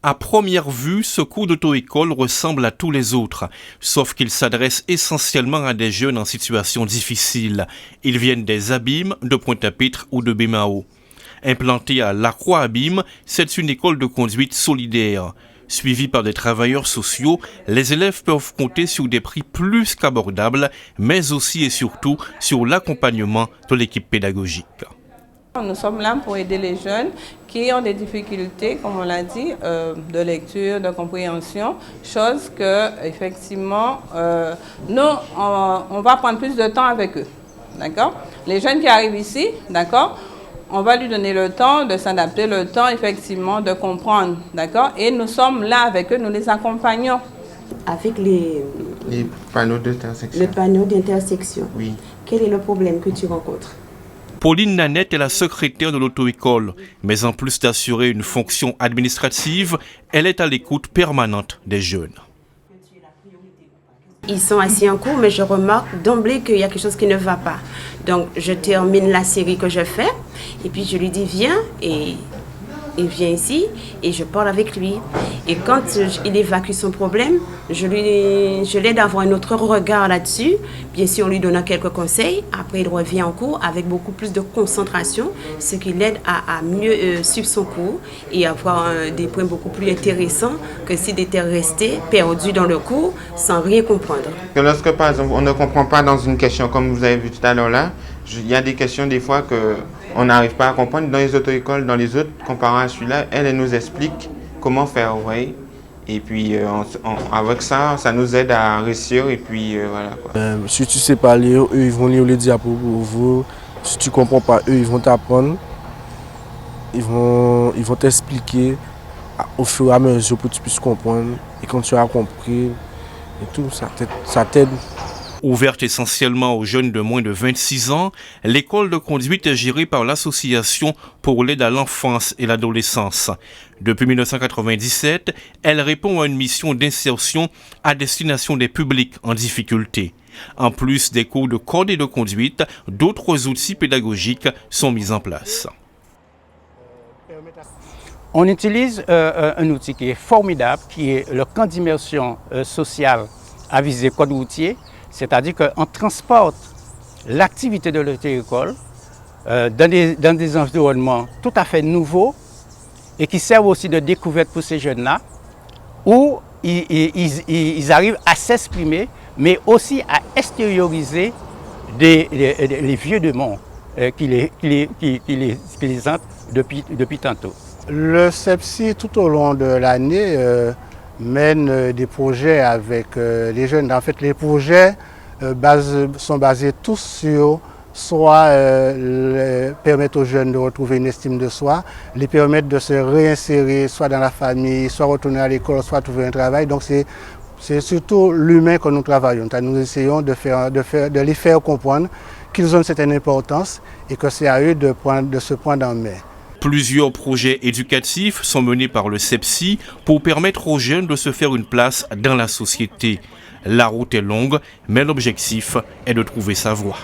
À première vue, ce cours d'auto-école ressemble à tous les autres, sauf qu'il s'adresse essentiellement à des jeunes en situation difficile. Ils viennent des Abîmes, de Pointe-à-Pitre ou de Bémao. Implantée à La Croix-Abîmes, c'est une école de conduite solidaire. Suivie par des travailleurs sociaux, les élèves peuvent compter sur des prix plus qu'abordables, mais aussi et surtout sur l'accompagnement de l'équipe pédagogique. Nous sommes là pour aider les jeunes qui ont des difficultés, comme on l'a dit, de lecture, de compréhension, chose que, effectivement, nous, on va prendre plus de temps avec eux, d'accord? Les jeunes qui arrivent ici, d'accord, on va lui donner le temps de s'adapter, le temps, effectivement, de comprendre, d'accord? Et nous sommes là avec eux, nous les accompagnons. Avec les panneaux d'intersection. Le panneau d'intersection. Oui. Quel est le problème que tu rencontres? Pauline Nanette est la secrétaire de l'auto-école, mais en plus d'assurer une fonction administrative, elle est à l'écoute permanente des jeunes. Ils sont assis en cours, mais je remarque d'emblée qu'il y a quelque chose qui ne va pas. Donc, je termine la série que je fais, et puis je lui dis viens, et il vient ici, et je parle avec lui. Et quand il évacue son problème, je l'aide à avoir un autre regard là-dessus. Bien sûr, en lui donnant quelques conseils. Après, il revient en cours avec beaucoup plus de concentration, ce qui l'aide à mieux suivre son cours et avoir des points beaucoup plus intéressants que s'il était resté perdu dans le cours sans rien comprendre. Lorsque, par exemple, on ne comprend pas dans une question, comme vous avez vu tout à l'heure là, il y a des questions des fois qu'on n'arrive pas à comprendre. Dans les auto-écoles, dans les autres, comparant à celui-là, elle nous explique comment faire, vous voyez. Et puis, avec ça, ça nous aide à réussir et puis voilà. Quoi. Si tu sais pas lire, eux, ils vont lire les diapos pour vous. Si tu comprends pas, eux, ils vont t'apprendre. Ils vont t'expliquer au fur et à mesure pour que tu puisses comprendre. Et quand tu as compris, et tout, ça t'aide. Ouverte essentiellement aux jeunes de moins de 26 ans, l'école de conduite est gérée par l'Association pour l'aide à l'enfance et l'adolescence. Depuis 1997, elle répond à une mission d'insertion à destination des publics en difficulté. En plus des cours de code et de conduite, d'autres outils pédagogiques sont mis en place. On utilise un outil qui est formidable, qui est le camp d'immersion sociale à visée code routier. C'est-à-dire qu'on transporte l'activité de l'auto-école dans des environnements tout à fait nouveaux et qui servent aussi de découverte pour ces jeunes-là, où ils arrivent à s'exprimer, mais aussi à extérioriser les vieux démons qui les hantent depuis tantôt. Le CEPSI, tout au long de l'année, mène des projets avec les jeunes. En fait, les projets sont basés tous sur soit permettre aux jeunes de retrouver une estime de soi, les permettre de se réinsérer soit dans la famille, soit retourner à l'école, soit trouver un travail. Donc c'est surtout l'humain que nous travaillons. Nous essayons de les faire comprendre qu'ils ont une certaine importance et que c'est à eux de se prendre en main. Plusieurs projets éducatifs sont menés par le CEPSI pour permettre aux jeunes de se faire une place dans la société. La route est longue, mais l'objectif est de trouver sa voie.